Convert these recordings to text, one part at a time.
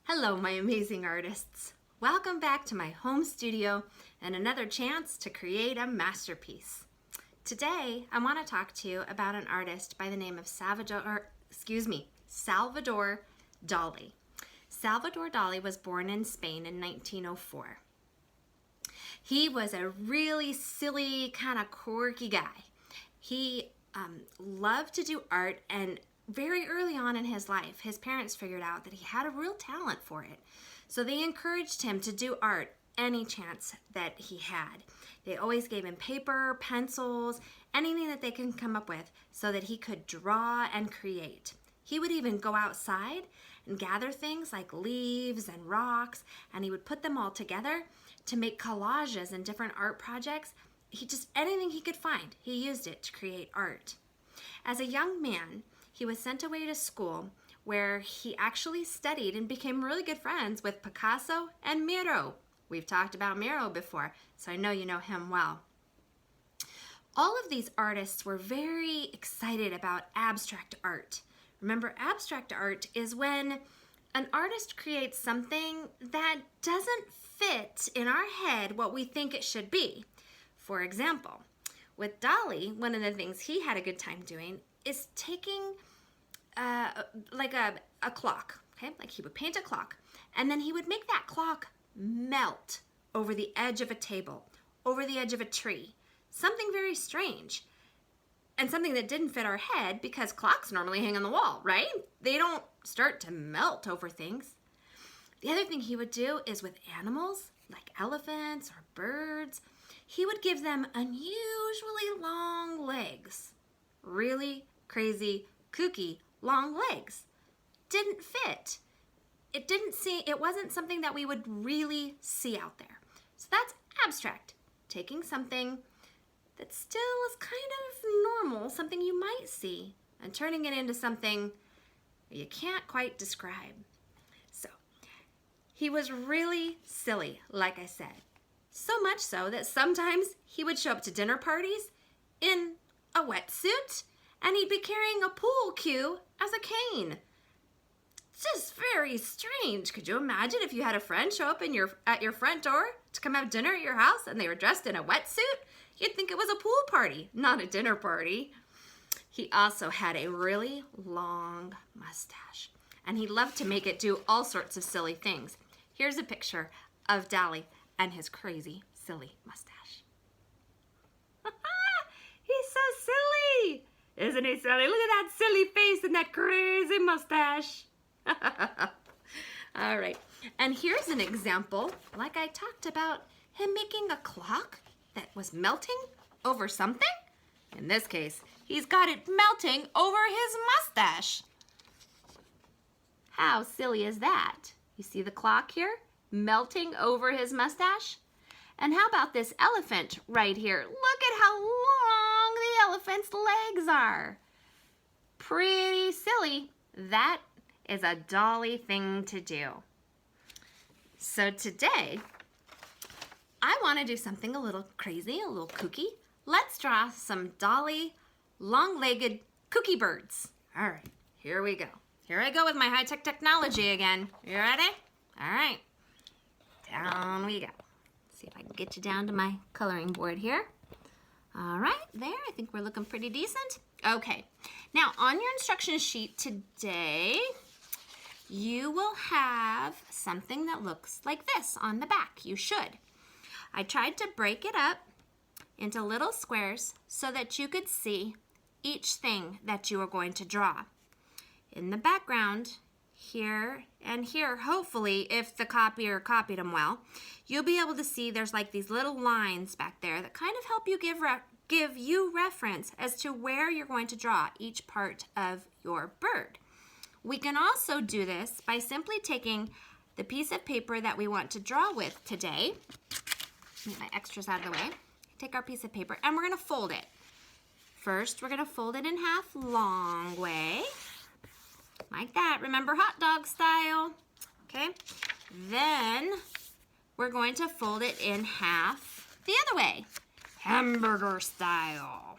Hello, my amazing artists. Welcome back to my home studio and another chance to create a masterpiece. Today, I want to talk to you about an artist by the name of Salvador Dali. Salvador Dali was born in Spain in 1904. He was a really silly, kind of quirky guy. He loved to do art, and very early on in his life, his parents figured out that he had a real talent for it. So they encouraged him to do art any chance that he had. They always gave him paper, pencils, anything that they can come up with so that he could draw and create. He would even go outside and gather things like leaves and rocks, and he would put them all together to make collages and different art projects. Anything he could find, he used it to create art. As a young man, he was sent away to school where he actually studied and became really good friends with Picasso and Miro. We've talked about Miro before, so I know you know him well. All of these artists were very excited about abstract art. Remember, abstract art is when an artist creates something that doesn't fit in our head what we think it should be. For example, with Dali, one of the things he had a good time doing is taking like a clock, okay? Like he would paint a clock, and then he would make that clock melt over the edge of a table, over the edge of a tree. Something very strange, and something that didn't fit our head because clocks normally hang on the wall, right? They don't start to melt over things. The other thing he would do is with animals, like elephants or birds, he would give them unusually long legs. Really crazy, kooky, long legs. Didn't fit. It wasn't something that we would really see out there. So that's abstract. Taking something that still is kind of normal, something you might see, and turning it into something you can't quite describe. So he was really silly, like I said. So much so that sometimes he would show up to dinner parties in a wetsuit, and he'd be carrying a pool cue as a cane. It's just very strange. Could you imagine if you had a friend show up at your front door to come have dinner at your house and they were dressed in a wetsuit? You'd think it was a pool party, not a dinner party. He also had a really long mustache, and he loved to make it do all sorts of silly things. Here's a picture of Dali and his crazy, silly mustache. He's so silly! Isn't he silly? Look at that silly face and that crazy mustache. All right, and here's an example, like I talked about, him making a clock that was melting over something. In this case, he's got it melting over his mustache. How silly is that? You see the clock here melting over his mustache? And how about this elephant right here? Look at how long the elephant's legs are. Pretty silly. That is a Dali thing to do. So today, I want to do something a little crazy, a little kooky. Let's draw some Dali long-legged kooky birds. All right, here we go. Here I go with my high-tech technology again. You ready? All right, down we go. See if I can get you down to my coloring board here. All right, there, I think we're looking pretty decent. Okay, now on your instruction sheet today, you will have something that looks like this on the back. You should. I tried to break it up into little squares so that you could see each thing that you are going to draw. In the background, here and here, hopefully, if the copier copied them well, you'll be able to see there's like these little lines back there that kind of help you give you reference as to where you're going to draw each part of your bird. We can also do this by simply taking the piece of paper that we want to draw with today. Get my extras out of the way. Take our piece of paper and we're going to fold it. First, we're going to fold it in half long way. Like that. Remember, hot dog style. Okay. Then we're going to fold it in half the other way. Hamburger style.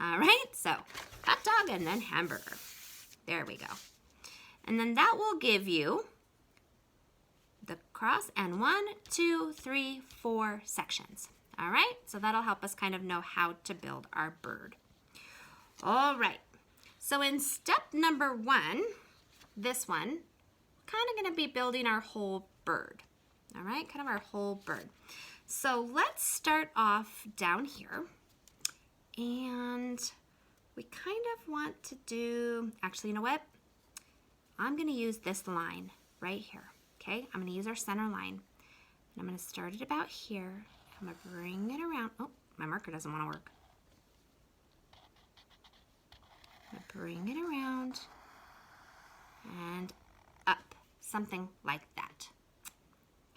All right. So hot dog and then hamburger. There we go. And then that will give you the cross, and 1, 2, 3, 4 sections. All right, so that'll help us kind of know how to build our bird. All right, so in step number 1, this one, kind of gonna be building our whole bird. All right, kind of our whole bird. So let's start off down here, and we kind of want to do, actually, you know what? I'm gonna use this line right here, okay? I'm gonna use our center line, and I'm gonna start it about here. I'm gonna bring it around. Oh, my marker doesn't wanna work. I'm gonna bring it around and up, something like that.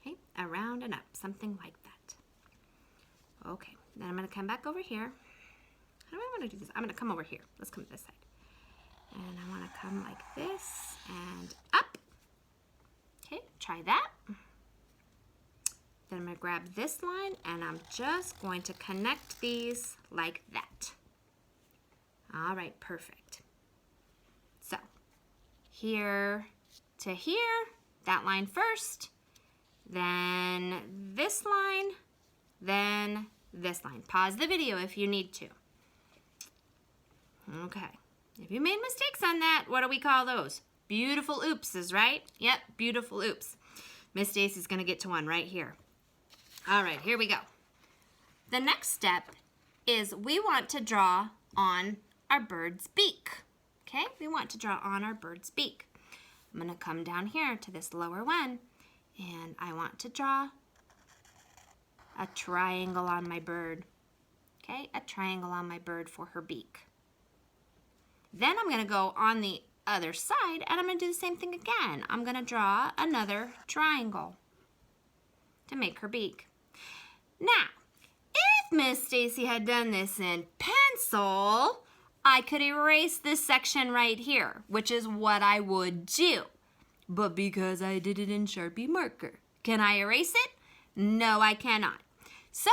Okay, around and up, something like that. Okay, then I'm gonna come back over here. How do I wanna do this? I'm gonna come over here. Let's come to this side. And I wanna come like this and up. Okay, try that. Then I'm gonna grab this line and I'm just going to connect these like that. All right, perfect. So, here to here, that line first, then this line, then this line. Pause the video if you need to. Okay, if you made mistakes on that, what do we call those? Beautiful oopses, right? Yep, beautiful oops. Miss Stacey's gonna get to one right here. All right, here we go. The next step is we want to draw on our bird's beak. Okay, we want to draw on our bird's beak. I'm gonna come down here to this lower one, and I want to draw a triangle on my bird. Okay, a triangle on my bird for her beak. Then I'm gonna go on the other side, and I'm gonna do the same thing again. I'm gonna draw another triangle to make her beak. Now, if Miss Stacey had done this in pencil, I could erase this section right here, which is what I would do. But because I did it in Sharpie marker, can I erase it? No, I cannot. So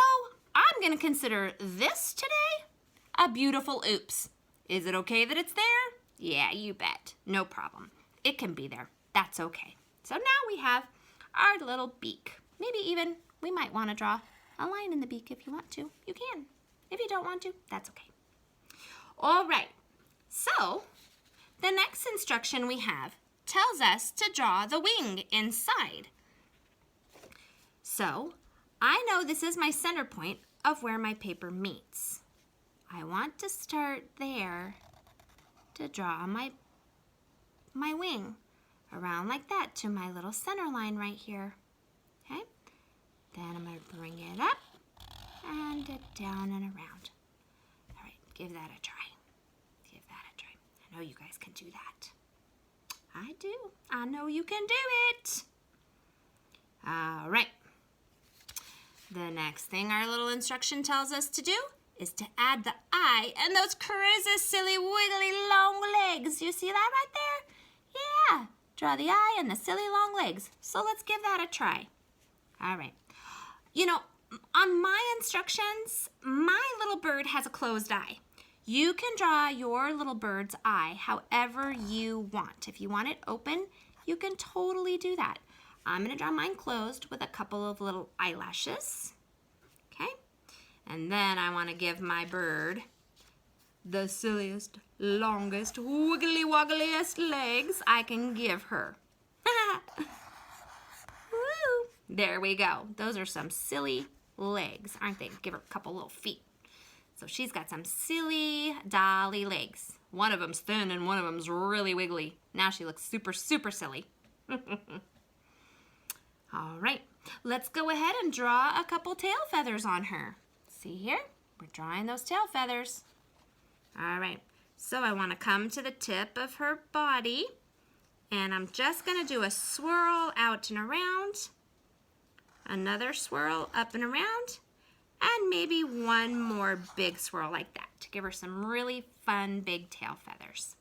I'm gonna consider this today a beautiful oops. Is it okay that it's there? Yeah, you bet. No problem. It can be there. That's okay. So now we have our little beak. Maybe even we might want to draw a line in the beak if you want to. You can. If you don't want to, that's okay. All right. So the next instruction we have tells us to draw the wing inside. So I know this is my center point of where my paper meets. I want to start there to draw my wing around like that to my little center line right here. Okay? Then I'm going to bring it up and down and around. All right, give that a try. Give that a try. I know you guys can do that. I do. I know you can do it. All right. The next thing our little instruction tells us to do is to add the eye and those crazy, silly, wiggly, long legs. You see that right there? Yeah. Draw the eye and the silly long legs. So let's give that a try. All right. You know, on my instructions, my little bird has a closed eye. You can draw your little bird's eye however you want. If you want it open, you can totally do that. I'm going to draw mine closed with a couple of little eyelashes. Okay? And then I want to give my bird the silliest, longest, wiggly woggliest legs I can give her. Woo! There we go. Those are some silly legs, aren't they? Give her a couple little feet. So she's got some silly Dali legs. One of them's thin and one of them's really wiggly. Now she looks super, super silly. All right, let's go ahead and draw a couple tail feathers on her. See here? We're drawing those tail feathers. All right, so I want to come to the tip of her body, and I'm just going to do a swirl out and around, another swirl up and around, and maybe one more big swirl like that to give her some really fun big tail feathers.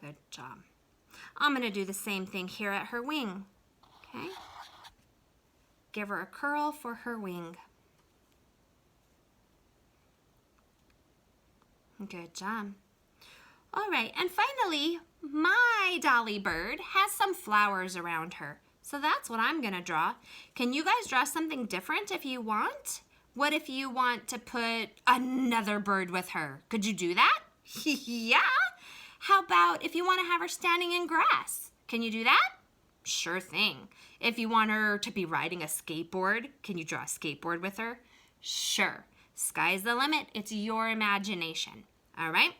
Good job. I'm going to do the same thing here at her wing, okay? Give her a curl for her wing. Good job. All right, and finally, my Dolly bird has some flowers around her. So that's what I'm gonna draw. Can you guys draw something different if you want? What if you want to put another bird with her? Could you do that? Yeah. How about if you want to have her standing in grass? Can you do that? Sure thing. If you want her to be riding a skateboard, can you draw a skateboard with her? Sure. Sky's the limit. It's your imagination. All right?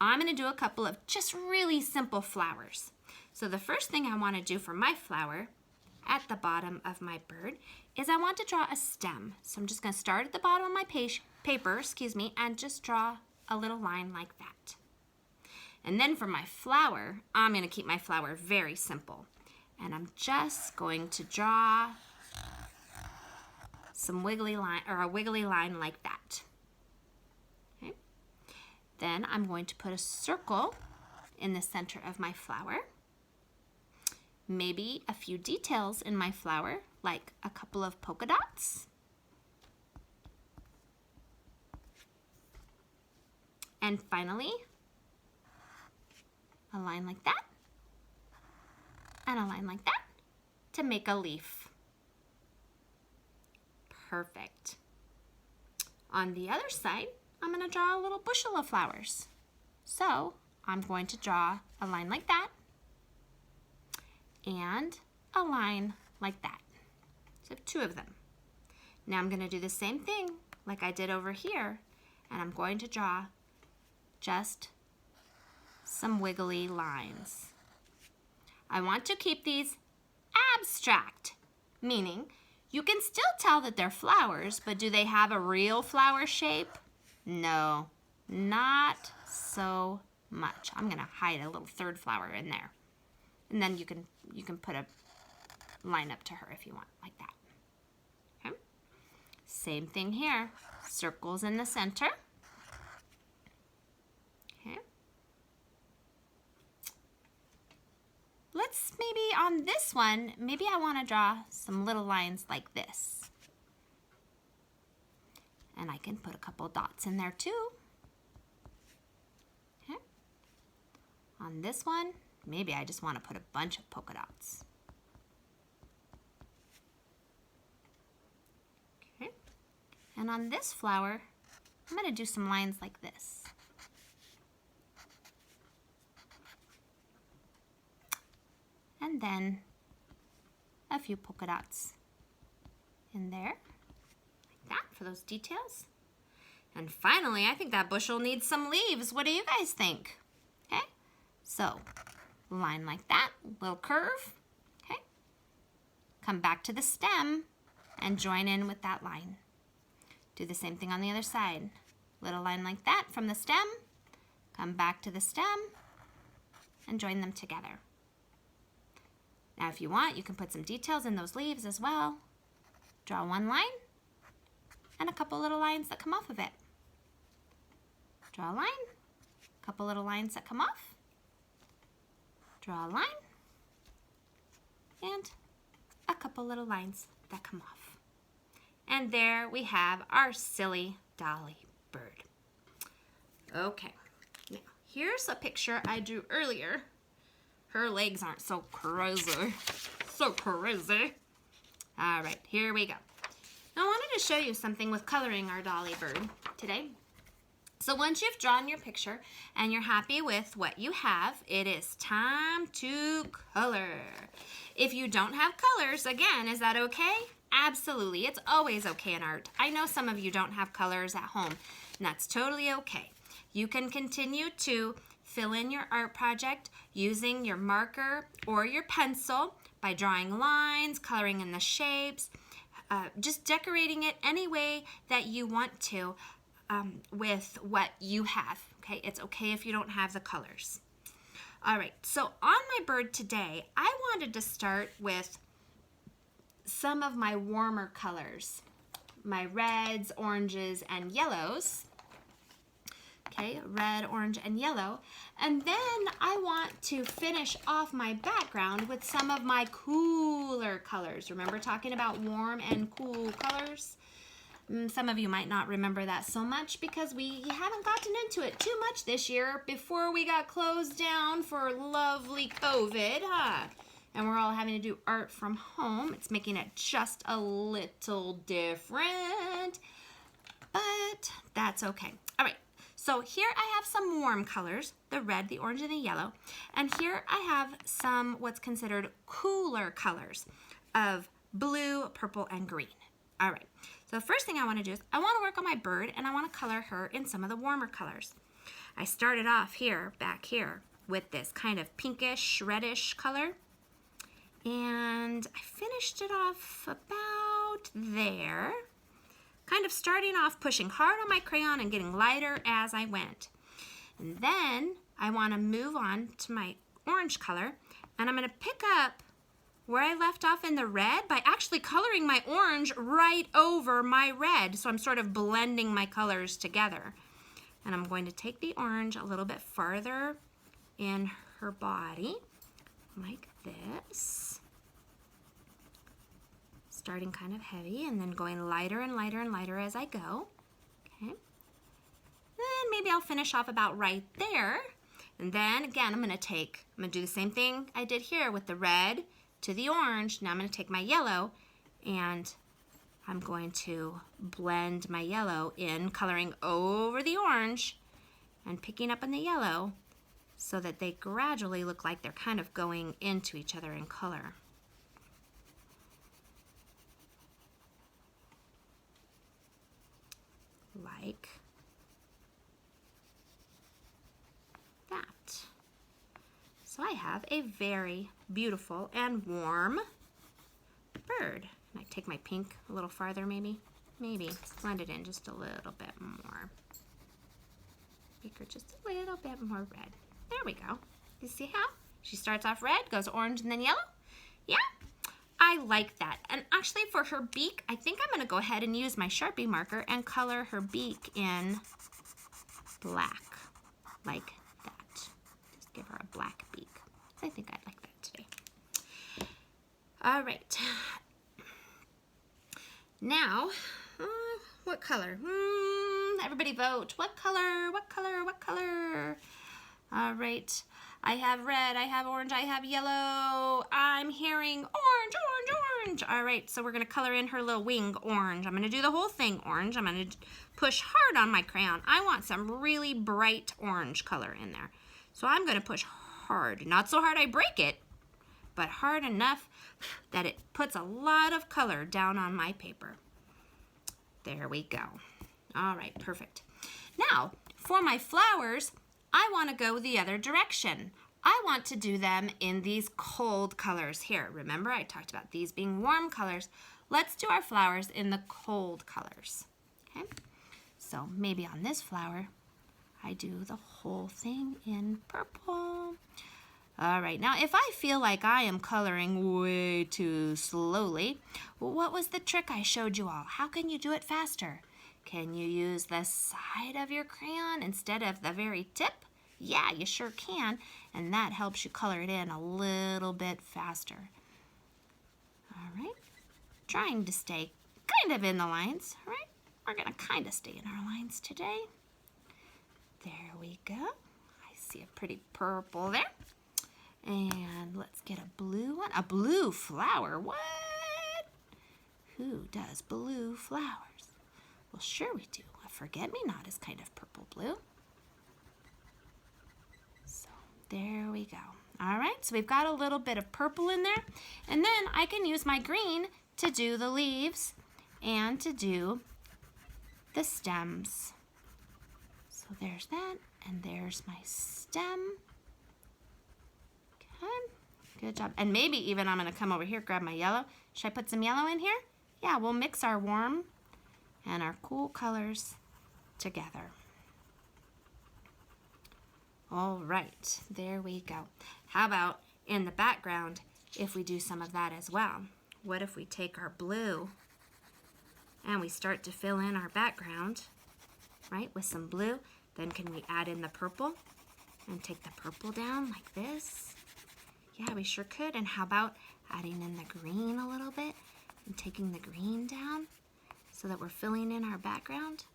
I'm going to do a couple of just really simple flowers. So the first thing I want to do for my flower at the bottom of my bird is I want to draw a stem. So I'm just going to start at the bottom of my paper, and just draw a little line like that. And then for my flower, I'm going to keep my flower very simple. And I'm just going to draw some wiggly line, or a wiggly line like that. Okay. Then I'm going to put a circle in the center of my flower. Maybe a few details in my flower, like a couple of polka dots. And finally, a line like that, and a line like that to make a leaf. Perfect. On the other side, I'm going to draw a little bushel of flowers. So I'm going to draw a line like that and a line like that. So I have two of them. Now I'm going to do the same thing like I did over here, and I'm going to draw just some wiggly lines. I want to keep these abstract, meaning you can still tell that they're flowers, but do they have a real flower shape? No, not so much. I'm going to hide a little third flower in there. And then you can put a line up to her if you want, like that. Okay? Same thing here. Circles in the center. Okay. Let's maybe on this one, maybe I want to draw some little lines like this. And I can put a couple dots in there too. Okay. On this one, maybe I just want to put a bunch of polka dots. Okay. And on this flower, I'm going to do some lines like this. And then a few polka dots in there, like that, for those details. And finally, I think that bushel needs some leaves. What do you guys think? Okay, so line like that, little curve, okay? Come back to the stem and join in with that line. Do the same thing on the other side. Little line like that from the stem, come back to the stem, and join them together. Now if you want, you can put some details in those leaves as well. Draw one line and a couple little lines that come off of it. Draw a line, a couple little lines that come off. Draw a line and a couple little lines that come off. And there we have our silly Dolly bird. Okay, now here's a picture I drew earlier. Her legs aren't so crazy. So crazy. All right, here we go. Now I wanted to show you something with coloring our Dolly bird today. So once you've drawn your picture and you're happy with what you have, it is time to color. If you don't have colors, again, is that okay? Absolutely. It's always okay in art. I know some of you don't have colors at home, and that's totally okay. You can continue to fill in your art project using your marker or your pencil by drawing lines, coloring in the shapes, just decorating it any way that you want to with what you have. Okay, it's okay if you don't have the colors. All right, so on my bird today, I wanted to start with some of my warmer colors, my reds, oranges, and yellows. Okay, red, orange, and yellow. And then I want to finish off my background with some of my cooler colors. Remember talking about warm and cool colors? Some of you might not remember that so much because we haven't gotten into it too much this year before we got closed down for lovely COVID, huh? And we're all having to do art from home. It's making it just a little different, but that's okay. All right, so here I have some warm colors, the red, the orange, and the yellow. And here I have some what's considered cooler colors of blue, purple, and green. All right, so the first thing I want to do is I want to work on my bird, and I want to color her in some of the warmer colors. I started off here, back here, with this kind of pinkish, reddish color. And I finished it off about there, kind of starting off pushing hard on my crayon and getting lighter as I went. And then I want to move on to my orange color, and I'm going to pick up where I left off in the red by actually coloring my orange right over my red. So I'm sort of blending my colors together. And I'm going to take the orange a little bit farther in her body, like this. Starting kind of heavy and then going lighter and lighter and lighter as I go. Okay. Then maybe I'll finish off about right there. And then again, I'm going to do the same thing I did here with the red to the orange. Now I'm going to take my yellow and I'm going to blend my yellow in, coloring over the orange and picking up on the yellow so that they gradually look like they're kind of going into each other in color. Like that. So I have a very beautiful and warm bird. And I take my pink a little farther maybe. Maybe blend it in just a little bit more. Make her just a little bit more red. There we go. You see how? She starts off red, goes orange, and then yellow? Yeah? I like that. And actually for her beak, I think I'm going to go ahead and use my Sharpie marker and color her beak in black, like that. Just give her a black beak. I think I like that today. All right. Now, what color? Everybody vote. What color? What color? What color? All right. I have red, I have orange, I have yellow. I'm hearing orange, orange, orange. All right, so we're going to color in her little wing orange. I'm going to do the whole thing orange. I'm going to push hard on my crayon. I want some really bright orange color in there. So I'm going to push hard. Not so hard I break it, but hard enough that it puts a lot of color down on my paper. There we go. All right, perfect. Now, for my flowers, I want to go the other direction. I want to do them in these cold colors here. Remember, I talked about these being warm colors. Let's do our flowers in the cold colors. Okay, so maybe on this flower, I do the whole thing in purple. All right, now if I feel like I am coloring way too slowly, what was the trick I showed you all? How can you do it faster? Can you use the side of your crayon instead of the very tip? Yeah, you sure can, and that helps you color it in a little bit faster. All right, trying to stay kind of in the lines, all right? We're gonna kind of stay in our lines today. There we go. I see a pretty purple there. And let's get a blue one. A blue flower, what? Who does blue flowers? Well, sure we do. A forget-me-not is kind of purple blue. So there we go. All right, so we've got a little bit of purple in there. And then I can use my green to do the leaves and to do the stems. So there's that, and there's my stem. Okay, good job. And maybe even I'm gonna come over here, grab my yellow. Should I put some yellow in here? Yeah, we'll mix our warm and our cool colors together. All right, there we go. How about in the background if we do some of that as well? What if we take our blue and we start to fill in our background, right, with some blue? Then can we add in the purple and take the purple down like this? Yeah, we sure could. And how about adding in the green a little bit and taking the green down? so that we're filling in our background.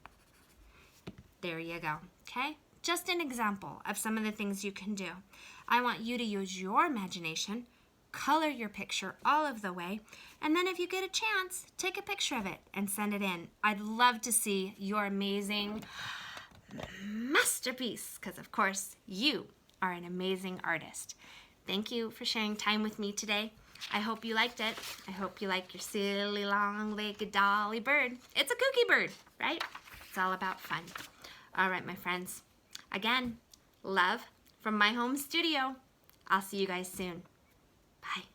There you go, okay? Just an example of some of the things you can do. I want you to use your imagination, color your picture all of the way, and then if you get a chance, take a picture of it and send it in. I'd love to see your amazing masterpiece, because of course you are an amazing artist. Thank you for sharing time with me today. I hope you liked it. I hope you like your silly long-legged dolly bird. It's a kooky bird, right? It's all about fun. All right, my friends. Again, love from my home studio. I'll see you guys soon. Bye.